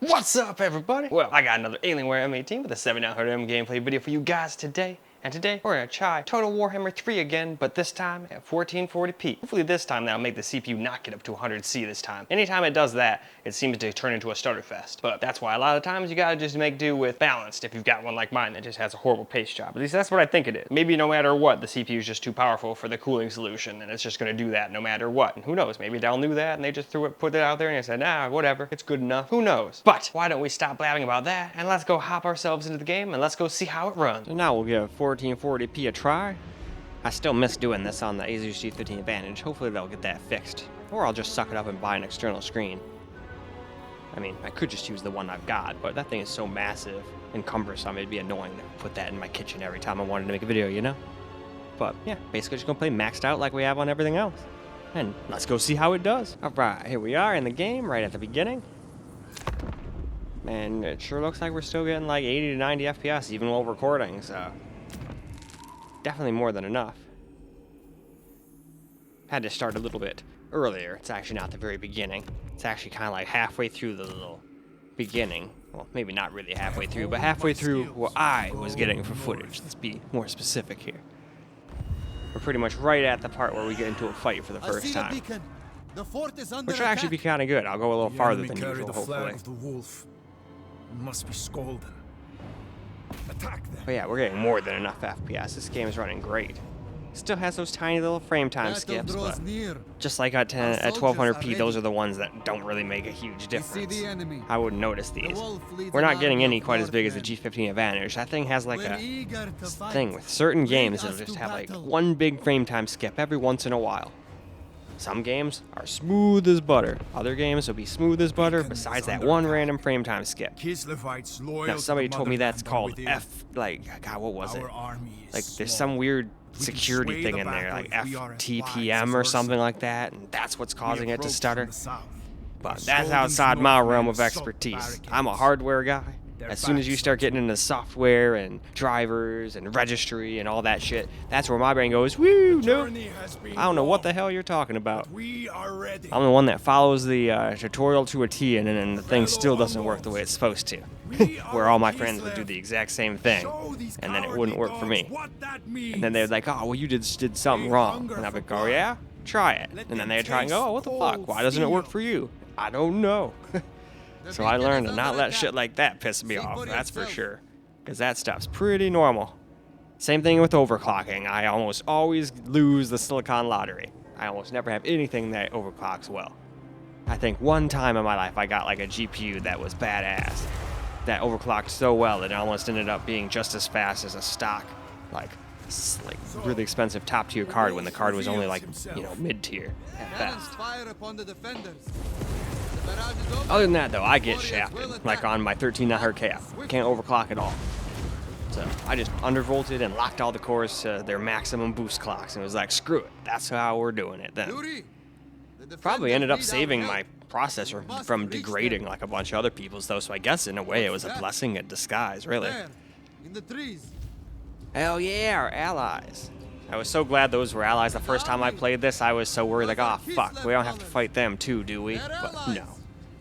What's up, everybody? Well, I got another Alienware m18 with a 7900M gameplay video for you guys today. And today, we're gonna try Total War Warhammer 3 again, but this time at 1440p. Hopefully this time that'll make the CPU not get up to 100C this time. Anytime it does that, it seems to turn into a starter fest. But that's why a lot of times you gotta just make do with balanced if you've got one like mine that just has a horrible pace job. At least that's what I think it is. Maybe no matter what, the CPU is just too powerful for the cooling solution, and it's just gonna do that no matter what. And who knows, maybe Dell knew that and they just put it out there and they said, nah, whatever, it's good enough. Who knows? But why don't we stop blabbing about that and let's go hop ourselves into the game and let's go see how it runs. So now we'll give 1440p a try. I still miss doing this on the Asus G15 Advantage. Hopefully they'll get that fixed. Or I'll just suck it up and buy an external screen. I mean, I could just use the one I've got, but that thing is so massive and cumbersome, it'd be annoying to put that in my kitchen every time I wanted to make a video, you know? But yeah, basically just gonna play maxed out like we have on everything else. And let's go see how it does. Alright, here we are in the game, right at the beginning. And it sure looks like we're still getting like 80 to 90 FPS even while recording, so definitely more than enough. Had to start a little bit earlier. It's actually not the very beginning. It's actually kind of like halfway through the little beginning. Well, maybe not really halfway through, but halfway through what I was getting for footage. Let's be more specific here. We're pretty much right at the part where we get into a fight for the first time. Which will actually be kind of good. I'll go a little farther than usual, hopefully. Must be scalding. Attack them. But yeah, we're getting more than enough FPS. This game is running great. Still has those tiny little frame time skips, but just like at 1200p, those are the ones that don't really make a huge difference. I wouldn't notice these. We're not getting any quite as big as the G15 Advantage. That thing has like a thing with certain games that'll just have like one big frame time skip every once in a while. Some games are smooth as butter. Other games will be smooth as butter besides that one random frame time skip. Now somebody told me that's called God, what was it? Like there's some weird security thing in there, like FTPM or something like that, and that's what's causing it to stutter. But that's outside my realm of expertise. I'm a hardware guy. As soon as you start getting into software and drivers and registry and all that shit, that's where my brain goes, woo, no. I don't know what the hell you're talking about. I'm the one that follows the tutorial to a T, and then the thing still doesn't work the way it's supposed to. Where all my friends would do the exact same thing, and then it wouldn't work for me. And then they're like, oh, well, you did something wrong. And I'd be like, oh, yeah? Try it. And then they'd try and go, oh, what the fuck? Why doesn't it work for you? I don't know. So I learned to not let shit like that piss me off, that's for sure. Because that stuff's pretty normal. Same thing with overclocking. I almost always lose the silicon lottery. I almost never have anything that overclocks well. I think one time in my life I got like a GPU that was badass. That overclocked so well that it almost ended up being just as fast as a stock, like really expensive top tier card when the card was only like, you know, mid tier at best. Other than that, though, I get shafted, like on my 13.9 cap. Can't overclock at all. So I just undervolted and locked all the cores to their maximum boost clocks, and was like, screw it, that's how we're doing it then. Probably ended up saving my processor from degrading like a bunch of other people's, though, so I guess in a way it was a blessing in disguise, really. Hell yeah, our allies. I was so glad those were allies. The first time I played this, I was so worried, like, oh, fuck, we don't have to fight them too, do we? But no.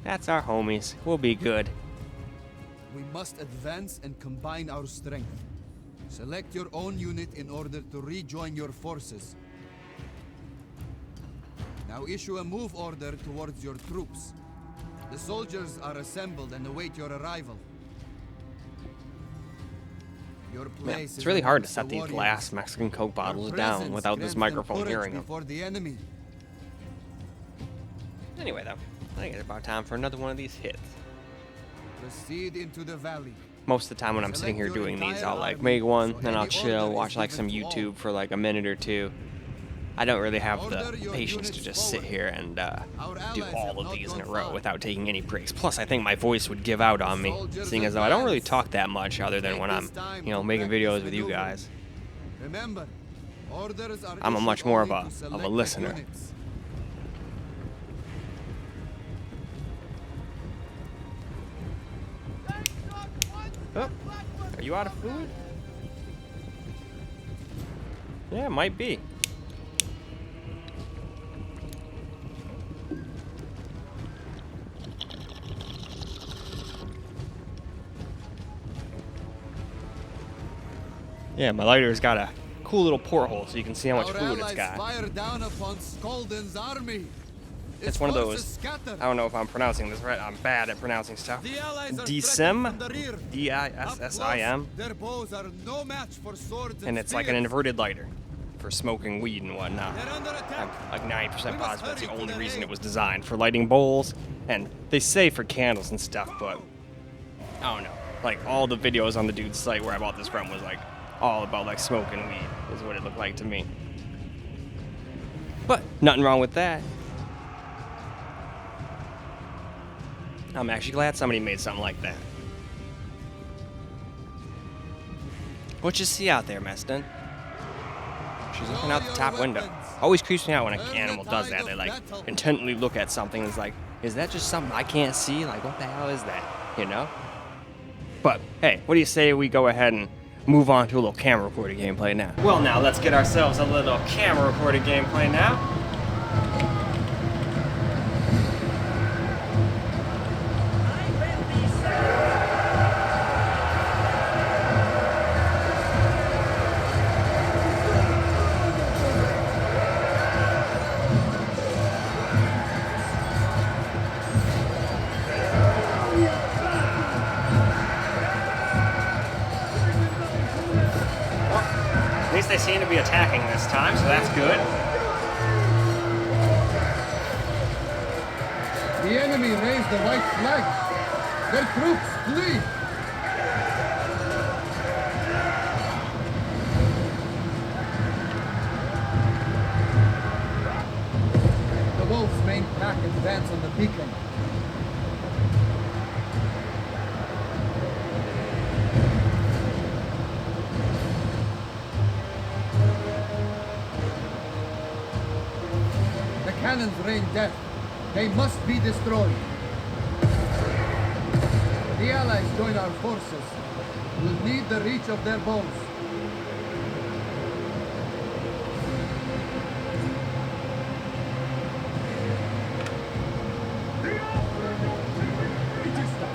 That's our homies. We'll be good. We must advance and combine our strength. Select your own unit in order to rejoin your forces. Now issue a move order towards your troops. The soldiers are assembled and await your arrival. Man, it's really hard to set these glass Mexican Coke bottles down without this microphone hearing them. Anyway, though, I think it's about time for another one of these hits. Proceed into the valley. Most of the time when I'm sitting here doing these, I'll like make one, then I'll chill, watch like some YouTube for like a minute or two. I don't really have the patience to just sit here and do all of these in a row without taking any breaks. Plus, I think my voice would give out on me, seeing as though I don't really talk that much other than when I'm, you know, making videos with you guys. I'm a much more of a listener. Oh, are you out of fluid? Yeah, it might be. Yeah, my lighter's got a cool little porthole so you can see how much Our food it's allies got. fire down upon Skolden's army. It's one of those, I don't know if I'm pronouncing this right, I'm bad at pronouncing stuff. DSIM? D-I-S-S-I-M? Their bows are no match for swords And it's like an inverted lighter for smoking weed and whatnot. I'm like 90% positive that's the only reason it was designed, for lighting bowls, and they say for candles and stuff, but I don't know. Like all the videos on the dude's site where I bought this from was like all about like smoking weed, is what it looked like to me. But nothing wrong with that. I'm actually glad somebody made something like that. What you see out there, Meston? She's looking out the top window. Always creeps me out when an animal does that. They like intently look at something and it's like, is that just something I can't see? Like, what the hell is that? You know? But hey, what do you say we go ahead and move on to a little camera recorded gameplay now? Well, now let's get ourselves a little camera recorded gameplay now. At least they seem to be attacking this time, so that's good. The enemy raised the white flag. Their troops flee. The wolves' main pack advance on the beacon. The cannons rain death. They must be destroyed. The Allies join our forces. We'll need the reach of their bows.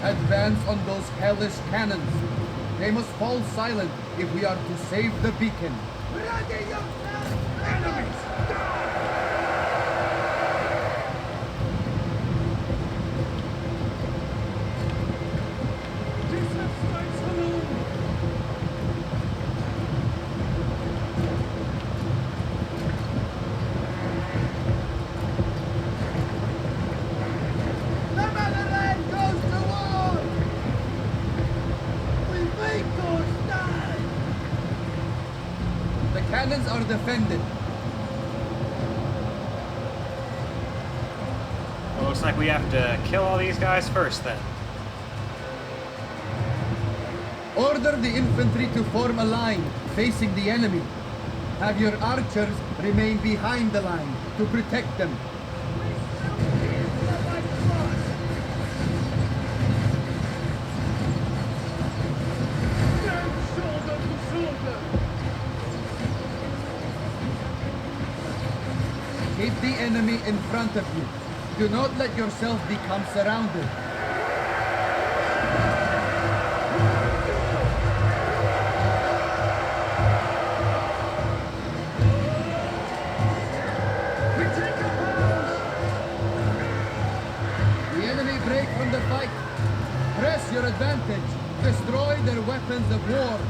Advance on those hellish cannons. They must fall silent if we are to save the beacon. Enemies! Cannons are defended. Well, looks like we have to kill all these guys first then. Order the infantry to form a line facing the enemy. Have your archers remain behind the line to protect them. Keep the enemy in front of you. Do not let yourself become surrounded. The enemy break from the fight. Press your advantage. Destroy their weapons of war.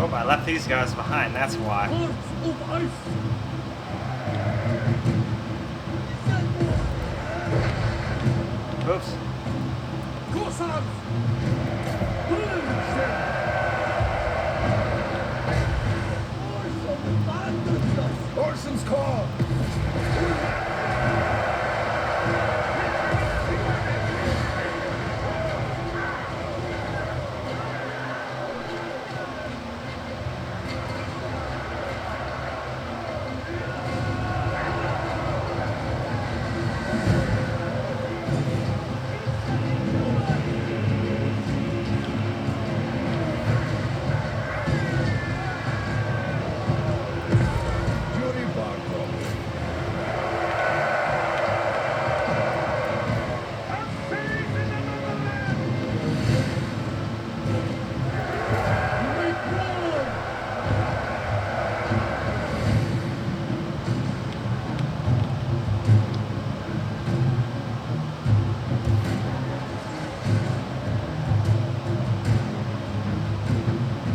Oh, I left these guys behind, that's why. Oops. call!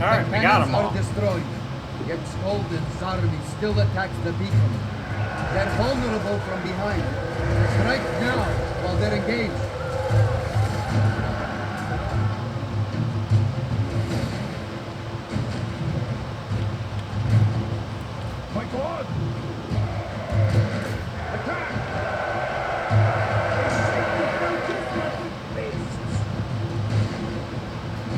Alright, we got them all. Are destroyed, yet Skolden's army still attacks the beacon. They're vulnerable from behind. Strike now while they're engaged. My God! Attack!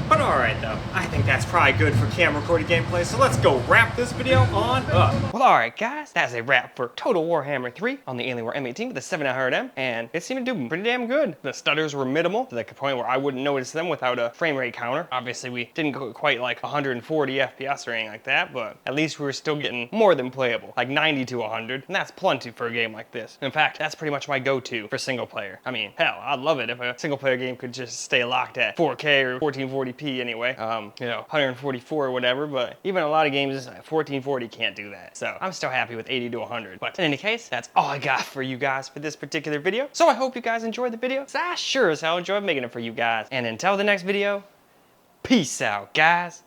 But alright though, I think that's probably good for camera recorded gameplay, so let's go wrap this video on up. Well alright guys, that's a wrap for Total War Warhammer 3 on the Alienware m18 with the 7900M, and it seemed to do pretty damn good. The stutters were minimal, to the point where I wouldn't notice them without a frame rate counter. Obviously we didn't go quite like 140 FPS or anything like that, but at least we were still getting more than playable, like 90 to 100, and that's plenty for a game like this. In fact, that's pretty much my go-to for single player. I mean, hell, I'd love it if a single player game could just stay locked at 4K or 1440p anyway. You know, 144 or whatever, but even a lot of games, 1440 can't do that. So I'm still happy with 80 to 100. But in any case, that's all I got for you guys for this particular video. So I hope you guys enjoyed the video, 'cause I sure as hell enjoyed making it for you guys. And until the next video, peace out, guys.